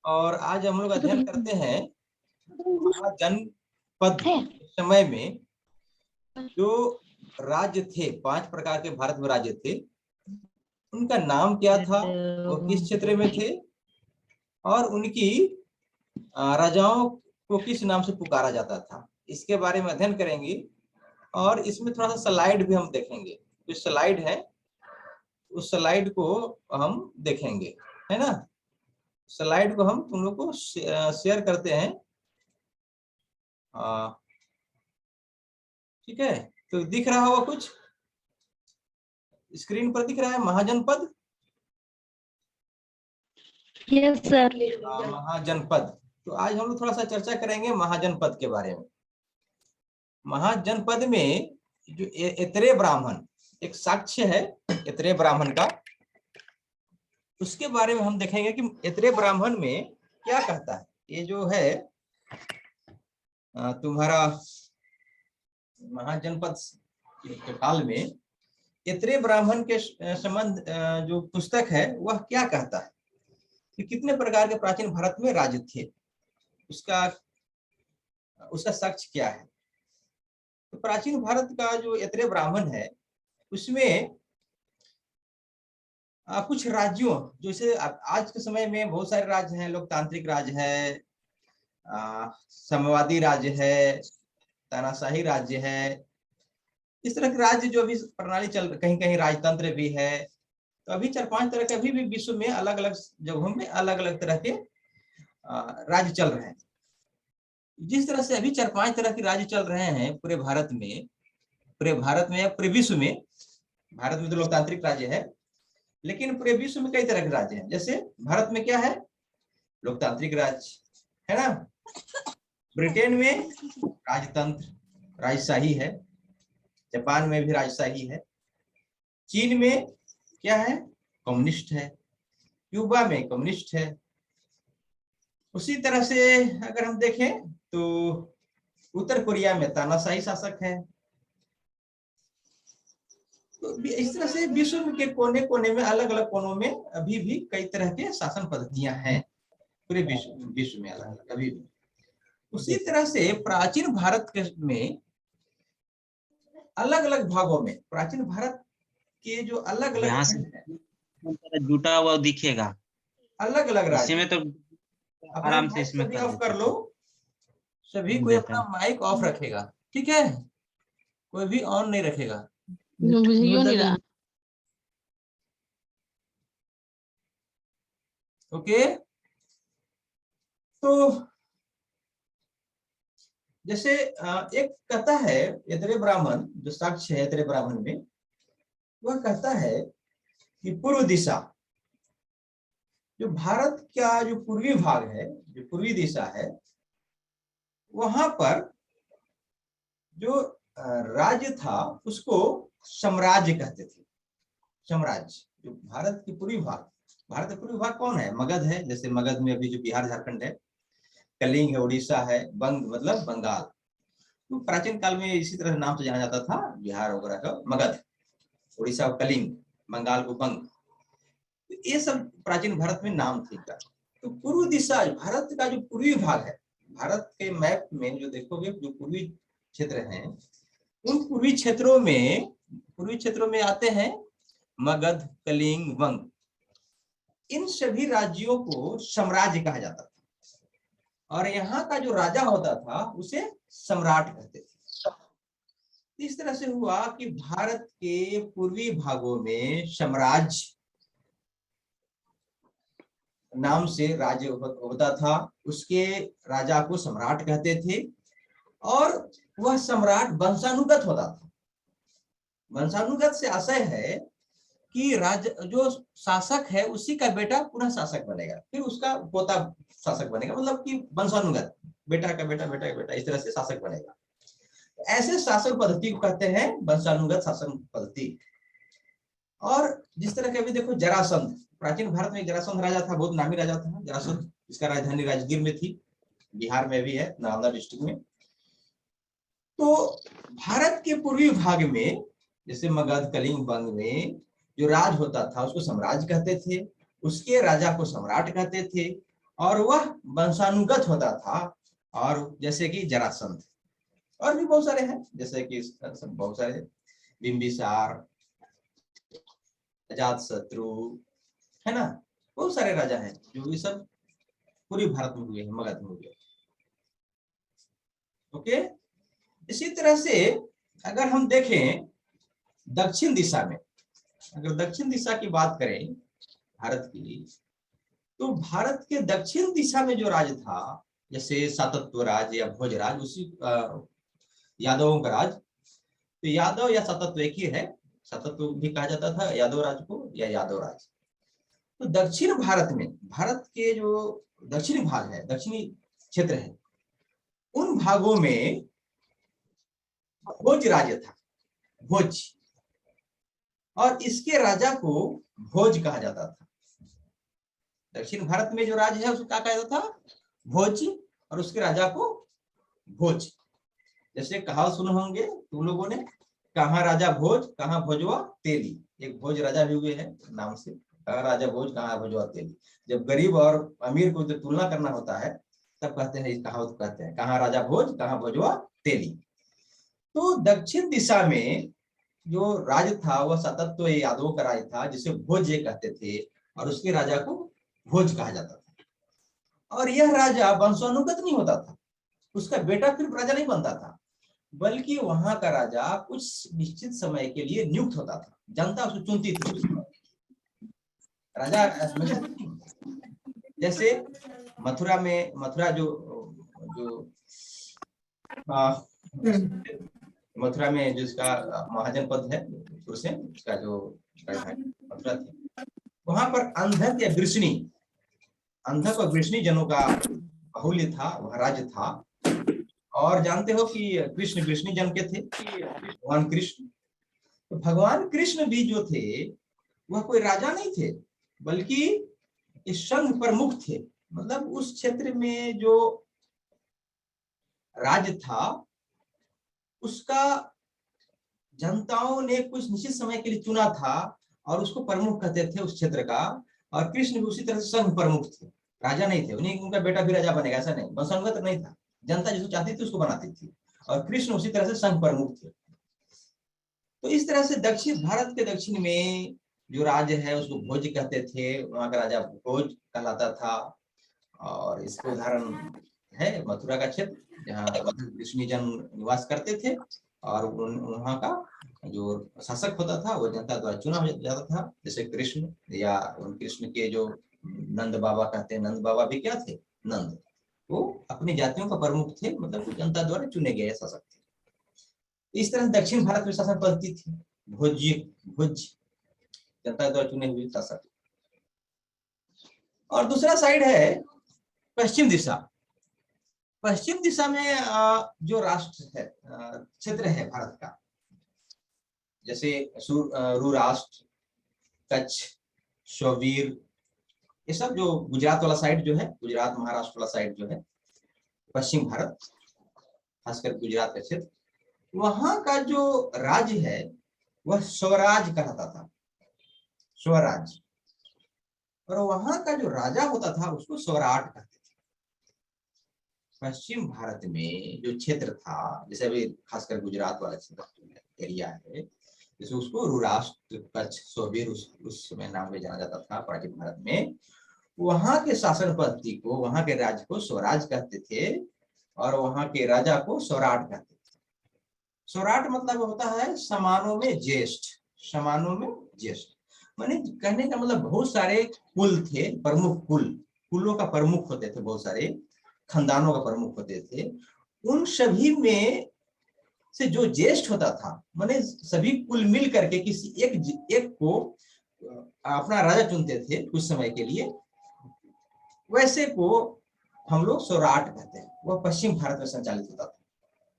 और आज हम लोग अध्ययन करते हैं महाजनपद समय में जो राज्य थे, 5 प्रकार के भारत में राज्य थे, उनका नाम क्या था, वो किस क्षेत्र में थे और उनकी राजाओं को किस नाम से पुकारा जाता था, इसके बारे में अध्ययन करेंगे। और इसमें थोड़ा सा स्लाइड भी हम देखेंगे, जो स्लाइड है उस स्लाइड को हम देखेंगे, है ना। स्लाइड को हम तुम लोग को शेयर करते हैं, ठीक है। तो दिख रहा होगा, कुछ स्क्रीन पर दिख रहा है महाजनपद। Yes sir. महाजनपद। तो आज हम लोग थोड़ा सा चर्चा करेंगे महाजनपद के बारे में। महाजनपद में जो ऐतरेय ब्राह्मण, एक साक्ष्य है ऐतरेय ब्राह्मण का, उसके बारे में हम देखेंगे कि ऐतरेय ब्राह्मण में क्या कहता है। ये जो है तुम्हारा महाजनपद के काल में ऐतरेय ब्राह्मण के संबंध जो पुस्तक है वह क्या कहता है कि कितने प्रकार के प्राचीन भारत में राज्य थे, उसका साक्ष्य क्या है। तो प्राचीन भारत का जो ऐतरेय ब्राह्मण है उसमें कुछ राज्यों, जैसे आज के समय में बहुत सारे राज्य हैं, लोकतांत्रिक राज्य है, साम्यवादी राज्य है, तानाशाही राज्य है, इस तरह के राज्य जो अभी प्रणाली चल, कहीं कहीं राजतंत्र भी है। तो अभी 4-5 तरह के अभी भी विश्व में अलग अलग जगहों में अलग अलग तरह के राज्य चल रहे हैं। जिस तरह से अभी 4-5 तरह के राज्य चल रहे हैं पूरे भारत में या पूरे विश्व में, भारत में तो लोकतांत्रिक राज्य है, लेकिन पूरे विश्व में कई तरह के राज्य हैं। जैसे भारत में क्या है, लोकतांत्रिक राज्य है ना। ब्रिटेन में राजतंत्र, राजशाही है। जापान में भी राजशाही है। चीन में क्या है, कम्युनिस्ट है। क्यूबा में कम्युनिस्ट है। उसी तरह से अगर हम देखें तो उत्तर कोरिया में तानाशाही शासक है। तो इस तरह से विश्व के कोने कोने में, अलग अलग कोनों में अभी भी कई तरह के शासन पद्धतियां हैं पूरे विश्व में अलग अलग अभी भी। उसी तरह से प्राचीन भारत में अलग अलग भागों में, प्राचीन भारत के जो अलग अलग जुटा हुआ दिखेगा, अलग अलग राज्य में तो आराम से इसमें ऑफ कर लो। सभी कोई अपना माइक ऑफ रखेगा, ठीक है, कोई भी ऑन नहीं रखेगा। मुझे क्यों नहीं रहा। ओके, तो जैसे एक कहता है ऐतरेय ब्राह्मण, जो साक्ष्य है ऐतरेय ब्राह्मण में, वह कहता है कि पूर्व दिशा, जो भारत का जो पूर्वी भाग है, जो पूर्वी दिशा है, वहां पर जो राज्य था उसको साम्राज्य कहते थे। साम्राज्य, जो भारत की पूर्वी भाग, भारत का पूर्वी भाग कौन है, मगध है। जैसे मगध में अभी जो बिहार झारखंड है, कलिंग है, उड़ीसा है, बंग मतलब बंगाल। तो प्राचीन काल में इसी तरह नाम से जाना जाता था, बिहार वगैरह का मगध, उड़ीसा को कलिंग, बंगाल को बंग। तो ये सब प्राचीन भारत में नाम थे। तो पूर्व दिशा, भारत का जो पूर्वी भाग है, भारत के मैप में जो देखोगे, जो पूर्वी क्षेत्र हैं, उन पूर्वी क्षेत्रों में आते हैं मगध, कलिंग, वंग। इन सभी राज्यों को साम्राज्य कहा जाता था, और यहाँ का जो राजा होता था उसे सम्राट कहते थे। इस तरह से हुआ कि भारत के पूर्वी भागों में साम्राज्य नाम से राज्य होता था, उसके राजा को सम्राट कहते थे, और वह सम्राट वंशानुगत होता था। वंशानुगत से आशय है कि जो शासक है उसी का बेटा पुनः शासक बनेगा, फिर उसका पोता शासक बनेगा, मतलब कि वंशानुगत, बेटा का बेटा, बेटा का बेटा, इस तरह से शासक बनेगा। ऐसे शासन पद्धति को कहते हैं वंशानुगत शासन पद्धति। और जिस तरह के अभी देखो जरासंध, प्राचीन भारत में जरासंध राजा था, बहुत नामी राजा था जरासंध। इसका राजधानी राजगीर में थी, बिहार में भी है, नालंदा डिस्ट्रिक्ट में। तो भारत के पूर्वी भाग में जैसे मगध, कलिंग, बंग में जो राज होता था उसको साम्राज्य कहते थे, उसके राजा को सम्राट कहते थे, और वह वंशानुगत होता था। और जैसे कि जरासंध और भी बहुत सारे हैं, जैसे कि बहुत सारे बिंबिसार, अजातशत्रु, है ना, बहुत सारे राजा हैं जो ये सब पूरी भारत में हुए हैं, मगध में हुए। ओके, इसी तरह से अगर हम देखें दक्षिण दिशा में, अगर दक्षिण दिशा की बात करें भारत की, तो भारत के दक्षिण दिशा में जो राज था, जैसे सातत्व राज या भोजराज, उसी यादवों का राज, तो यादव या सातत्व एक ही है, सातत्व भी कहा जाता था यादव राज को या यादव राज। तो दक्षिण भारत में, भारत के जो दक्षिणी भाग है, दक्षिणी क्षेत्र है, उन भागों में भोज राज्य था, भोज, और इसके राजा को भोज कहा जाता था। दक्षिण भारत में जो राज्य है उसको क्या कहा जाता था, भोज, और उसके राजा को भोज। जैसे कहावत सुने होंगे तुम लोगों ने, कहाँ राजा भोज कहाँ भोजवा तेली, एक भोज राजा भी हुए हैं नाम से, कहाँ राजा भोज कहाँ भोजवा तेली। जब गरीब और अमीर को जब तुलना करना होता है तब कहते हैं, इस कहावत कहते हैं, कहाँ राजा भोज कहाँ भोजवा तेली। तो दक्षिण दिशा में जो राज था वह सातत्व यादवों का राज था, जिसे भोज कहते थे, और उसके राजा को भोज कहा जाता था। और यह राजा वंशानुगत नहीं होता था, उसका बेटा फिर राजा नहीं बनता था, बल्कि वहां का राजा कुछ निश्चित समय के लिए नियुक्त होता था, जनता उसको चुनती थी, राजा हमेशा नहीं होता। जैसे मथुरा में, मथुरा जो जो मथुरा में जिसका महाजनपद है से, उसका जो मथुरा थी, वहां पर अंधक या वृष्णि, अंधक और वृष्णि जनों का बाहुल्य था, वह राज्य था। और जानते हो कि कृष्ण वृष्णि जन के थे, भगवान कृष्ण। तो भगवान कृष्ण भी जो थे वह कोई राजा नहीं थे, बल्कि इस संघ प्रमुख थे। मतलब उस क्षेत्र में जो राज्य था उसका जनताओं ने कुछ निश्चित समय के लिए चुना था और उसको प्रमुख कहते थे उस क्षेत्र का। और कृष्ण भी उसी तरह से संघ प्रमुख थे, राजा नहीं थे। उन्हीं उनका बेटा भी राजा बनेगा ऐसा नहीं, वंशानुगत नहीं था, जनता जिसको चाहती थी उसको बनाती थी, और कृष्ण उसी तरह से संघ प्रमुख थे। तो इस तरह से दक्षिण भारत के दक्षिण में जो राज्य है उसको भोज कहते थे, वहां का राजा भोज कहलाता था। और इसका उदाहरण है मथुरा का क्षेत्र जहाँ कृष्ण जन निवास करते थे, और वहां का जो शासक होता था वो जनता द्वारा चुना जाता था। जैसे कृष्ण या कृष्ण के जो नंद बाबा कहते हैं, नंद बाबा भी क्या थे, नंद, वो अपनी जातियों का प्रमुख थे, मतलब जनता द्वारा चुने गए शासक थे। इस तरह दक्षिण भारत में शासन पद्धति थी, भोज्य, भोज, जनता द्वारा चुने हुए शासक। और दूसरा साइड है पश्चिम दिशा। पश्चिम दिशा में जो राष्ट्र है, क्षेत्र है भारत का, जैसे रू राष्ट्र, कच्छ, शौवीर, ये सब जो गुजरात वाला साइड जो है, गुजरात महाराष्ट्र वाला साइड जो है, पश्चिम भारत, खासकर गुजरात का क्षेत्र, वहां का जो राज्य है वह स्वराज कहलाता था, स्वराज। और वहां का जो राजा होता था उसको स्वराट कहते थे। पश्चिम भारत में जो क्षेत्र था, जैसे अभी खासकर गुजरात वाला क्षेत्र एरिया है, जैसे उसको रुराष्ट्र, कच्छ, सोबीर उस समय नाम में जाना जाता था प्राचीन भारत में। वहां के शासन पद्धति को, वहां के राज्य को स्वराज कहते थे, और वहां के राजा को स्वराट कहते थे। स्वराट मतलब होता है समानों में ज्येष्ठ, समानों में ज्येष्ठ, माने कहने का मतलब बहुत सारे कुल थे, प्रमुख कुल, कुलों का प्रमुख होते थे, बहुत सारे खानदानों का प्रमुख होते थे, उन सभी में से जो ज्येष्ठ होता था, माने सभी कुल मिल करके किसी एक को अपना राजा चुनते थे कुछ समय के लिए, वैसे को हम लोग स्वराट कहते हैं। वह पश्चिम भारत में संचालित होता था,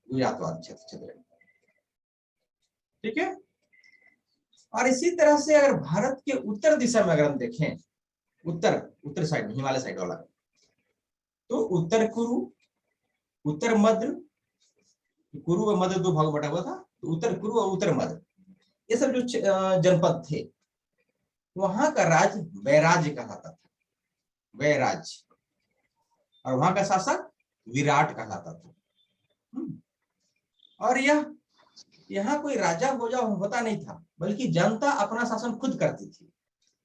गुजरात वाला क्षेत्र। ठीक है। और इसी तरह से अगर भारत के उत्तर दिशा में अगर हम देखें, उत्तर साइड, हिमालय साइड वाला, तो उत्तर कुरु, उत्तर मध्य, कुरु और मध्य दो भागों बटा हुआ था, तो उत्तर कुरु और उत्तर मध्य, ये सब जो जनपद थे, वहां का राज्य वैराज्य कहलाता था, वैराज्य। और वहां का शासक विराट कहलाता था। और यहाँ कोई राजा होता नहीं था, बल्कि जनता अपना शासन खुद करती थी।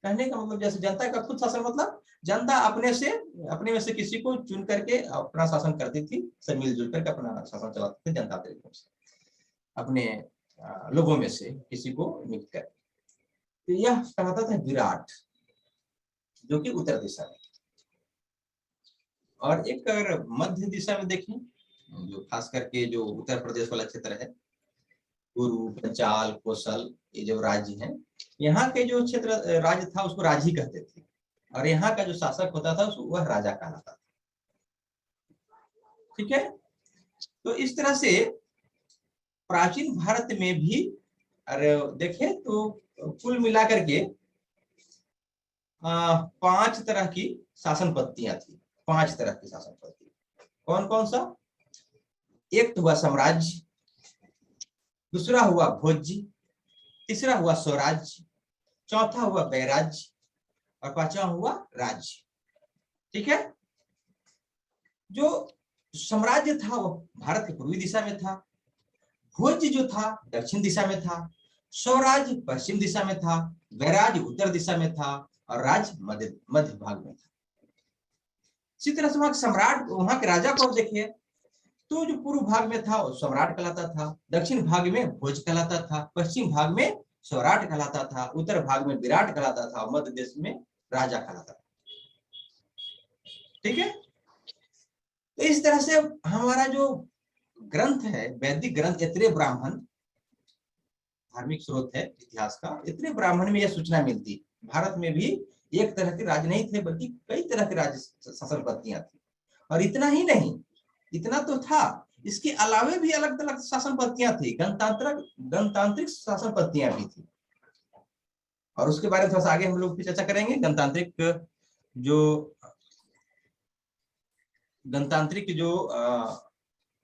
कहने का मतलब जैसे जनता का खुद शासन, मतलब जनता अपने में से किसी को चुन करके अपना शासन करती थी, सब मिलजुल करके अपना शासन चलाते थे जनता तरीकों से, अपने लोगों में से किसी को नियुक्त कर। तो यह कहलाता था विराट, जो कि उत्तर दिशा में। और एक अगर मध्य दिशा में देखें, जो खास करके जो उत्तर प्रदेश वाला क्षेत्र है, कुरु, पंचाल, कौशल, ये जो राज्य हैं, यहाँ के जो क्षेत्र राज्य था उसको राज ही कहते थे, और यहाँ का जो शासक होता था वह राजा कहलाता था। ठीक है, तो इस तरह से प्राचीन भारत में भी अरे देखें तो कुल मिलाकर के 5 तरह की शासन पद्धतियां थी। 5 तरह की शासन पद्धति कौन कौन सा? एक तो हुआ साम्राज्य, दूसरा हुआ भोज्य, तीसरा हुआ स्वराज्य, चौथा हुआ वैराज्य, और पांचवा हुआ राज्य। ठीक है, जो साम्राज्य था वो भारत के पूर्वी दिशा में था, भोज्य जो था दक्षिण दिशा में था, स्वराज्य पश्चिम दिशा में था, वैराज्य उत्तर दिशा में था, और राज्य मध्य भाग में था। इसी तरह से वहां सम्राट, वहां के राजा को देखिए तो जो पूर्व भाग में था वो सम्राट कहलाता था, दक्षिण भाग में भोज कहलाता था, पश्चिम भाग में स्वराट कहलाता था, उत्तर भाग में विराट कहलाता था, और मध्य देश में राजा कहलाता था। ठीक है, तो इस तरह से हमारा जो ग्रंथ है, वैदिक ग्रंथ इतने ब्राह्मण, धार्मिक स्रोत है इतिहास का, इतने ब्राह्मण में यह सूचना मिलती भारत में भी एक तरह के राज्य नहीं थे, बल्कि कई तरह के राज्य शासन पद्धतियां थी। और इतना ही नहीं, इतना तो था, इसके अलावे भी अलग अलग शासन पद्धतियां थी, गणतांत्रिक शासन पद्धतियां भी थी। और उसके बारे में थोड़ा सा आगे हम लोग चर्चा करेंगे। गणतांत्रिक जो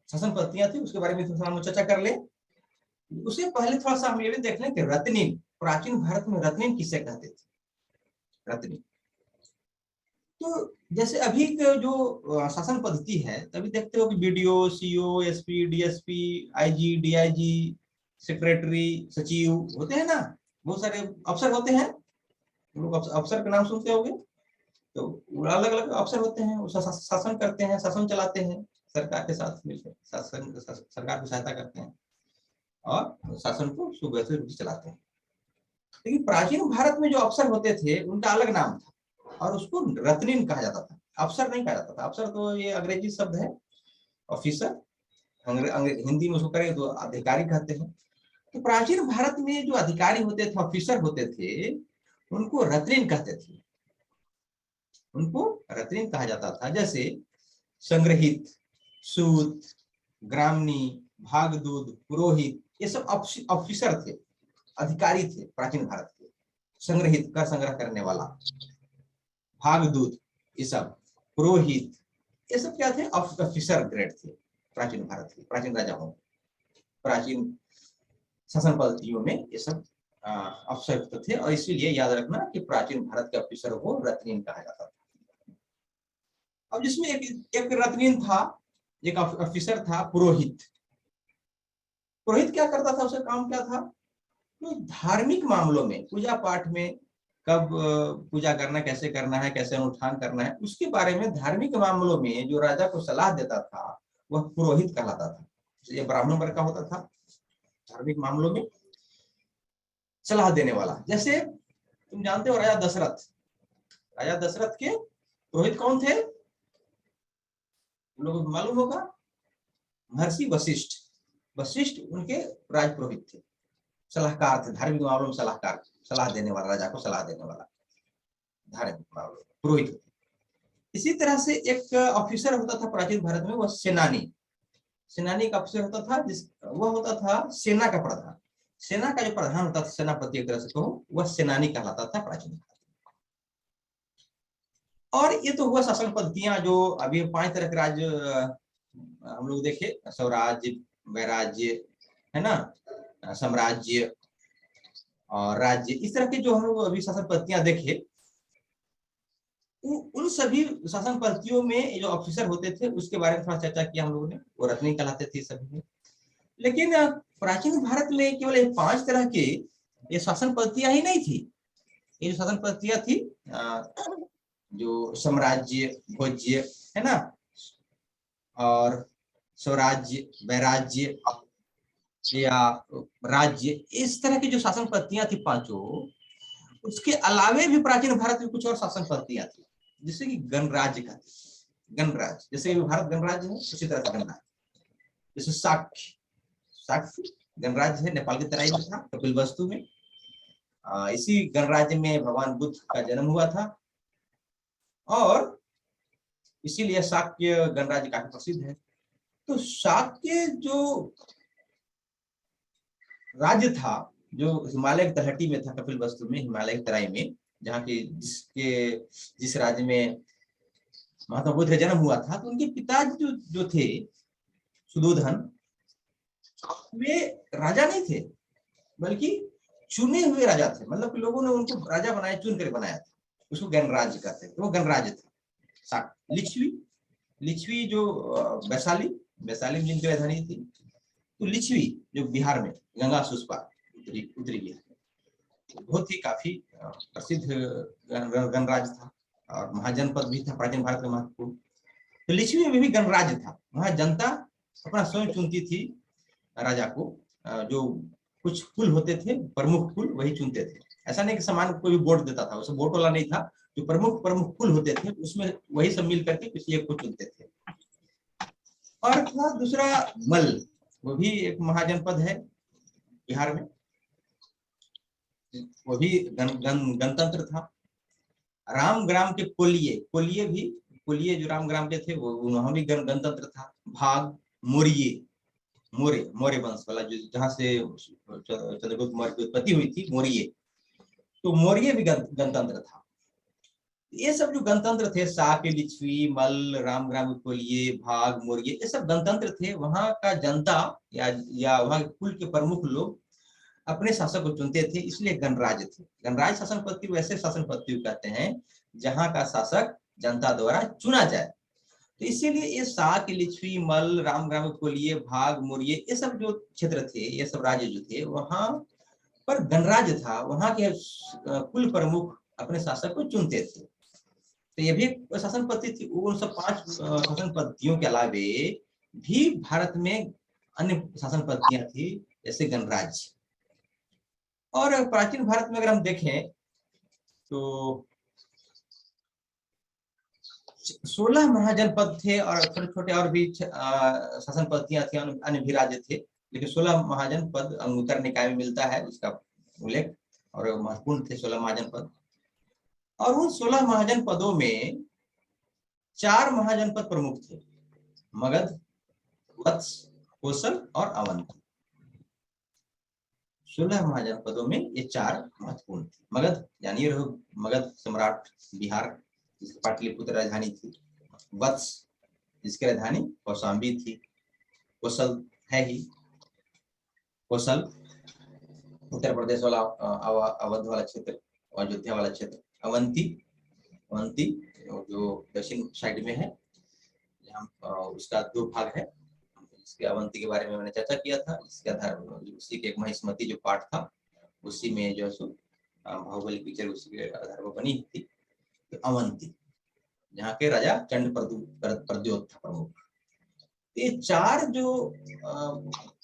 शासन पद्धतियां थी उसके बारे में थोड़ा हम चर्चा कर ले। उससे पहले थोड़ा सा हम ये भी देख लें कि रत्नीन, प्राचीन भारत में रत्नीन किसे कहते थे? रत्नीन तो जैसे अभी के जो शासन पद्धति है, तभी देखते हो कि BDO, CO, SP, DSP, IG, DIG, secretary, सचिव होते हैं ना, बहुत सारे अफसर होते हैं। लोग अफसर का नाम सुनते होंगे, तो अलग अलग अफसर होते हैं, शासन करते हैं, शासन चलाते हैं, सरकार के साथ मिलकर सरकार की सहायता करते हैं और शासन को सुव्यवस्थित रूप से चलाते हैं। लेकिन प्राचीन भारत में जो अफसर होते थे उनका अलग नाम था, और उसको रत्नीन कहा जाता था, अफसर नहीं कहा जाता था। अफसर तो ये अंग्रेजी शब्द है, ऑफिसर हिंदी में उसको करें तो अधिकारी कहते हैं। तो प्राचीन भारत में जो अधिकारी होते थे, ऑफिसर होते थे, उनको रत्नीन कहते थे, उनको रत्नीन कहा जाता था। जैसे संग्रहित, सूत, ग्रामणी, भागदूत, पुरोहित, ये सब ऑफिसर थे, अधिकारी थे प्राचीन भारत के। संग्रहित, कर संग्रह करने वाला, भागदूत, ये सब, पुरोहित, ये सब क्या थे? ऑफिसर ग्रेड थे प्राचीन भारत के, प्राचीन राजाओं, प्राचीन शासन पद्धतियों में ये सब अफसर थे। और इसीलिए याद रखना कि प्राचीन भारत के ऑफिसर को रत्नीन कहा जाता था। अब जिसमें एक रत्नीन था, एक ऑफिसर था पुरोहित। पुरोहित क्या करता था? उसका काम क्या था? तो धार्मिक मामलों में, पूजा पाठ में, कब पूजा करना, कैसे करना है, कैसे अनुष्ठान करना है, उसके बारे में धार्मिक मामलों में जो राजा को सलाह देता था वह पुरोहित कहलाता था। ये ब्राह्मण वर्ग का होता था, धार्मिक मामलों में सलाह देने वाला। जैसे तुम जानते हो राजा दशरथ, राजा दशरथ के पुरोहित कौन थे? तुम लोगों को मालूम होगा, महर्षि वशिष्ठ। वशिष्ठ उनके राज पुरोहित थे, सलाहकार थे, धार्मिक मामलों में सलाहकार, सलाह देने वाला, राजा को सलाह देने वाला धार्मिक मामलों में पुरोहित। इसी तरह से एक ऑफिसर होता था प्राचीन भारत में, वह सेनानी। सेनानी का ऑफिसर होता था, वह होता था सेना का प्रधान। सेना का जो प्रधान होता था, सेनापति एक तरह से कहो, वह सेनानी कहलाता था प्राचीन भारत। और ये तो हुआ शासन पद्धतियां, जो अभी 5 तरह के राज्य हम लोग देखे, स्वराज्य, वैराज्य, है ना, साम्राज्य और राज्य, इस तरह के जो हम लोग अभी शासन पद्धतियां देखे। उन सभी शासन पद्धतियों में जो ऑफिसर होते थे उसके बारे में थोड़ा चर्चा किया हम लोगों ने। वो रत्नी कहलाते थे सभी में। लेकिन प्राचीन भारत में केवल ये 5 तरह के ये शासन पद्धतियां ही नहीं थी। ये जो शासन पद्धतियां थी जो साम्राज्य, भोज्य, है ना, और स्वराज्य, वैराज्य या राज्य, इस तरह की जो शासन पद्धतियां थी पांचों, उसके अलावे भी प्राचीन भारत में कुछ और शासन पद्धतियां थी, जैसे कि गणराज्य का, गणराज्य, जैसे भारत गणराज्य है उसी तरह से गणराज्य। जैसे शाक्य, शाक्य गणराज्य है, नेपाल के तराई में था, कपिलवस्तु में। इसी गणराज्य में भगवान बुद्ध का जन्म हुआ था और इसीलिए शाक्य गणराज्य काफी प्रसिद्ध है। तो शाक्य जो राज्य था, जो हिमालय की तलहटी में था, कपिलवस्तु में, हिमालय की तराई में, जहाँ के जिस राज्य में महात्मा बुद्ध का जन्म हुआ था, तो उनके पिता जो थे सुदोधन, वे राजा नहीं थे बल्कि चुने हुए राजा थे। मतलब लोगों ने उनको राजा बनाया, चुन कर बनाया था, उसको गणराज्य कहते हैं। तो वो गणराज्य था। लिच्छवी जो वैशाली में जिनकी राजधानी थी, तो लिच्छवी जो बिहार में गंगा से उस पार उत्तरी बिहार, बहुत ही काफी प्रसिद्ध गणराज्य था और महाजनपद भी था प्राचीन भारत में महत्वपूर्ण। तो लिच्छवी में भी गणराज्य था। वहां जनता अपना स्वयं चुनती थी राजा को। जो कुछ कुल होते थे, प्रमुख कुल, वही चुनते थे। ऐसा नहीं कि समान कोई भी वोट देता था, उसमें वोट वाला नहीं था। जो प्रमुख कुल होते थे उसमें वही सब मिल करके किसी एक को चुनते थे। और था दूसरा मल, वो भी एक महाजनपद है बिहार में, वो भी गणतंत्र था। रामग्राम के कोलिये जो रामग्राम के थे, वो वहां भी गणतंत्र था। भाग मौर्य वंश वाला, जो जहां से चंद्रगुप्त मौर्य की उत्पत्ति हुई थी, मौर्य, तो मौर्य भी गणतंत्र था। ये सब जो गणतंत्र थे, शाक्य, लिच्छवी, मल्ल, रामग्राम, कोलिये, भाग, मौर्य, ये सब गणतंत्र थे। वहां का जनता या वहां के कुल के प्रमुख लोग अपने शासक को चुनते थे, इसलिए गणराज्य थे। गणराज्य शासन पद्धति वैसे शासन पद्धति कहते हैं जहां का शासक जनता द्वारा चुना जाए। तो इसीलिए ये शाक्य, लिच्छवी, मल्ल, रामग्राम, कोलिये, भाग, मौर्य, ये सब जो क्षेत्र थे, ये सब राज्य जो थे, वहां पर गणराज्य था। वहां के कुल प्रमुख अपने शासक को चुनते थे। तो ये भी एक शासन पद्धति थी। उन सब 5 शासन पद्धतियों के अलावे भी भारत में अन्य शासन पद्धतियां थी, जैसे गणराज्य। और प्राचीन भारत में अगर हम देखें तो 16 महाजनपद थे और छोटे छोटे और भी शासन पद्धतियां थी, अन्य भी राज्य थे। लेकिन 16 महाजनपद अंगुत्तर निकाय में मिलता है उसका उल्लेख, और महत्वपूर्ण थे 16 महाजनपद। और उन 16 महाजनपदों में 4 महाजनपद प्रमुख थे, मगध, वत्स, कोसल और अवंती। 16 महाजनपदों में ये 4 महत्वपूर्ण थे। मगध जानिए रहो, मगध सम्राट बिहार, जिसकी पाटलिपुत्र राजधानी थी। वत्स, जिसकी राजधानी कौशाम्बी थी। कोसल है ही, कोसल उत्तर प्रदेश वाला अवध वाला क्षेत्र, अयोध्या वाला क्षेत्र। अवंती जो दक्षिण साइड में है, जहाँ उसका 2 भाग है। इसके अवंती के बारे में मैंने चर्चा किया था। इसके आधार उसी के एक महिष्मती जो पाठ था, उसी में जो है भौगोलिक पिक्चर उसी के आधार पर बनी थी। तो अवंती, जहाँ के राजा चंड प्रद्योत था प्रमुख। ये 4 जो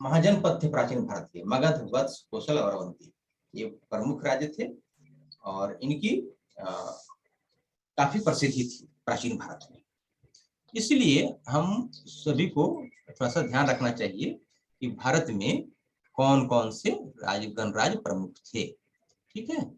महाजनपद थे प्राचीन भारत के, मगध, वत्स, कोसल और अवंती, ये प्रमुख राज्य थे और इनकी काफी प्रसिद्धि थी प्राचीन भारत में। इसलिए हम सभी को थोड़ा सा ध्यान रखना चाहिए कि भारत में कौन कौन से गणराज्य प्रमुख थे। ठीक है।